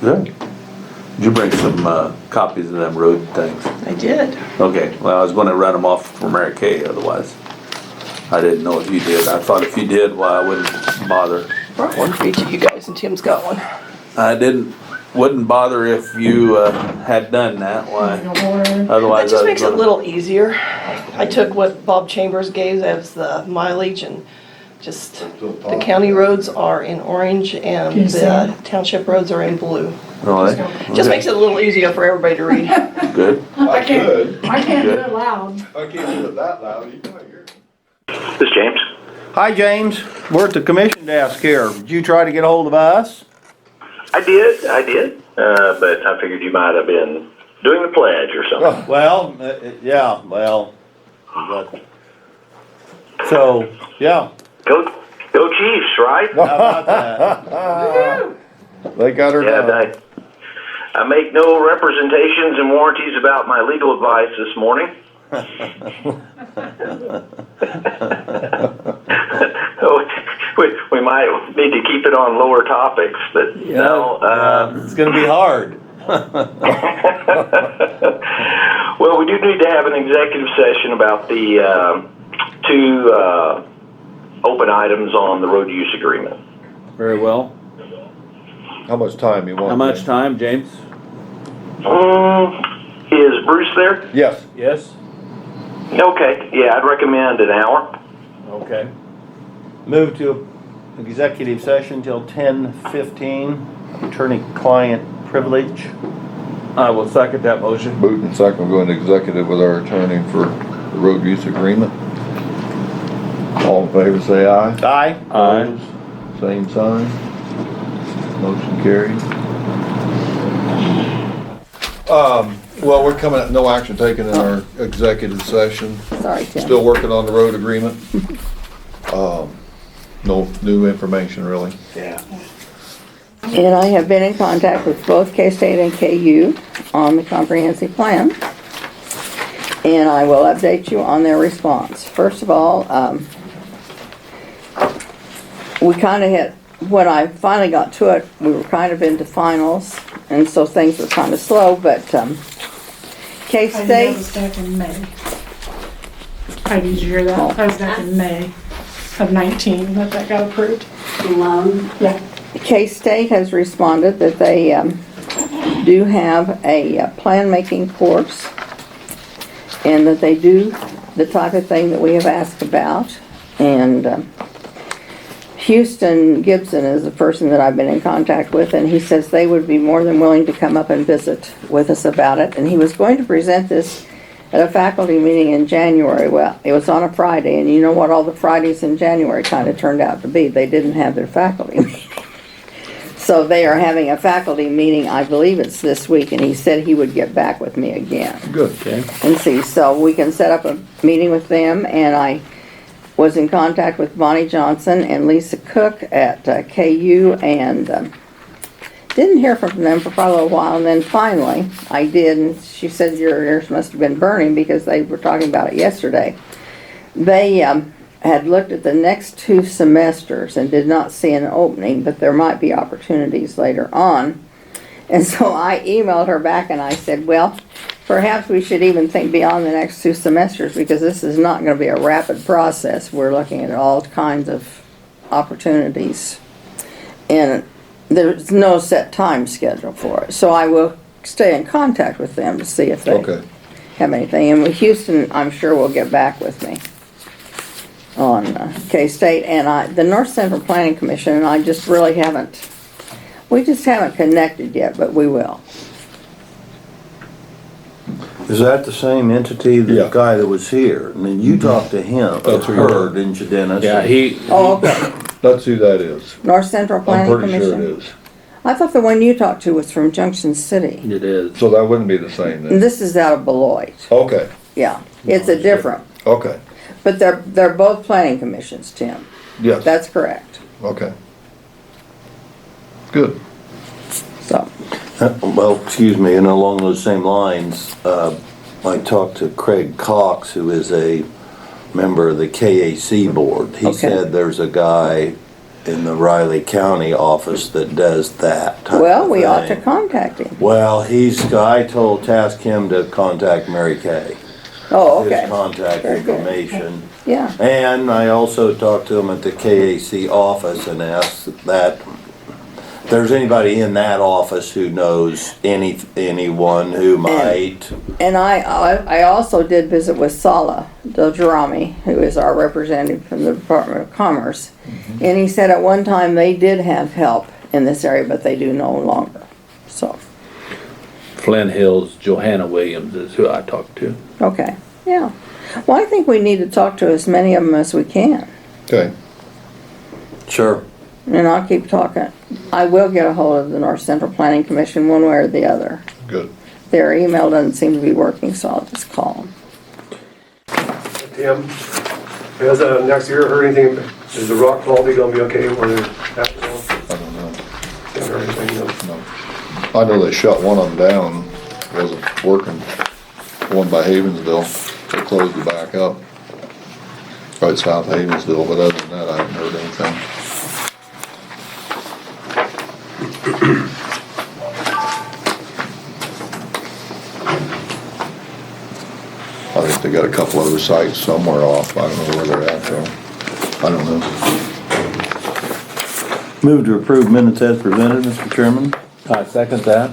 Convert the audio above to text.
Good. Did you bring some copies of them road things? I did. Okay, well, I was gonna run them off for Mary Kay, otherwise. I didn't know if you did. I thought if you did, well, I wouldn't bother. Brought one for each of you guys, and Tim's got one. Wouldn't bother if you had done that, why? Otherwise, It just I was makes it a gonna- little easier. I took what Bob Chambers gave as the mileage, and just the county roads are in orange and the township roads are in blue. Really? Just Okay. makes it a little easier for everybody to read. Good. I could. I can't do Good. it loud. I can't do it that loud, you might hear it. This is James. Hi, James. We're at the commission desk here. Did you try to get a hold of us? I did. But I figured you might have been doing the pledge or something. Well, yeah, well. So, yeah. Go Chiefs, right? How about that? They got her Yeah, down. I make no representations and warranties about my legal advice this morning. we might need to keep it on lower topics, but It's gonna be hard. well, we do need to have an executive session about the two open items on the road use agreement. Very well. How much time you want? How much Jim? time, James? Is Bruce there? Yes. Yes? Okay, yeah, I'd recommend an hour. Okay. Move to executive session till 10:15, attorney-client privilege. I will second that motion. Moved and second, we'll go into executive with our attorney for the road use agreement. All in favor, say aye. Aye. Aye. Opposed? Same sign. Motion carried. Well, we're coming at no action taken in our executive session. Sorry, Tim. Still working on the road agreement. No new information really. Yeah. And I have been in contact with both K-State and KU on the comprehensive plan. And I will update you on their response. First of all, we kind of had, when I finally got to it, we were kind of into finals, and so things were kind of slow, but That K-State, was back in May. Did you hear that? Oh. That was back in May of 19 that got approved. loan, Yeah. K-State has responded that they do have a plan-making course, and that they do the type of thing that we have asked about. And Houston Gibson is the person that I've been in contact with, and he says they would be more than willing to come up and visit with us about it. And he was going to present this at a faculty meeting in January. Well, it was on a Friday, and you know what all the Fridays in January kind of turned out to be. They didn't have their faculty meeting. So they are having a faculty meeting, I believe it's this week, and he said he would get back with me again Good. Okay. and see. So we can set up a meeting with them, and I was in contact with Bonnie Johnson and Lisa Cook at KU, and didn't hear from them for probably a while, and then finally I did, and she said your ears must have been burning because they were talking about it yesterday. They had looked at the next 2 semesters and did not see an opening, but there might be opportunities later on. And so I emailed her back and I said, well, perhaps we should even think beyond the next 2 semesters, because this is not going to be a rapid process. We're looking at all kinds of opportunities, and there's no set time schedule for it. So I will stay in contact with them to see if they Okay. have anything. And with Houston, I'm sure will get back with me on K-State. And the North Central Planning Commission, and I just really haven't, we just haven't connected yet, but we will. Is that the same entity, the Yeah. guy that was here? And then you talked to him, That's who you- her, didn't you, Dennis? Yeah, Oh, okay. That's who that is. North Central I'm Planning pretty Commission. sure it is. I thought the one you talked to was from Junction City. it is. So that wouldn't be the same And then. this is out of Beloit. Okay, Yeah, it's a different, okay. but they're both planning commissions, Tim. Yes, That's correct. okay. Good. So, Well, excuse me, and along those same lines, I talked to Craig Cox, who is a member of the KAC board. He Okay. said there's a guy in the Riley County office that does that type Well, of we ought to thing. contact him. Well, tasked him to contact Mary Kay. Oh, okay. His contact Very good. information. Yeah, And I also talked to him at the KAC office and asked that if there's anybody in that office who knows anyone who might. and I also did visit with Sala Dojrami, who is our representative from the Department of Commerce. And he said at one time they did have help in this area, but they do no longer, so, Flint Hills, Johanna Williams is who I talked to. okay, yeah. Well, I think we need to talk to as many of them as we can, Okay, Sure. and I'll keep talking. I will get a hold of the North Central Planning Commission one way or the other. good. Their email doesn't seem to be working, so I'll just call them. Tim, has next year heard anything, is the rock quality gonna be okay when they're after all? I don't know. Haven't heard anything, no. No. I know they shut one of them down, wasn't working, one by Havensville, they closed it back up. Right south of Havensville, but other than that, I haven't heard anything. I think they got a couple other sites somewhere off, I don't know where they're at though. I don't know. Move to approve minutes as presented, Mr. Chairman. I second that.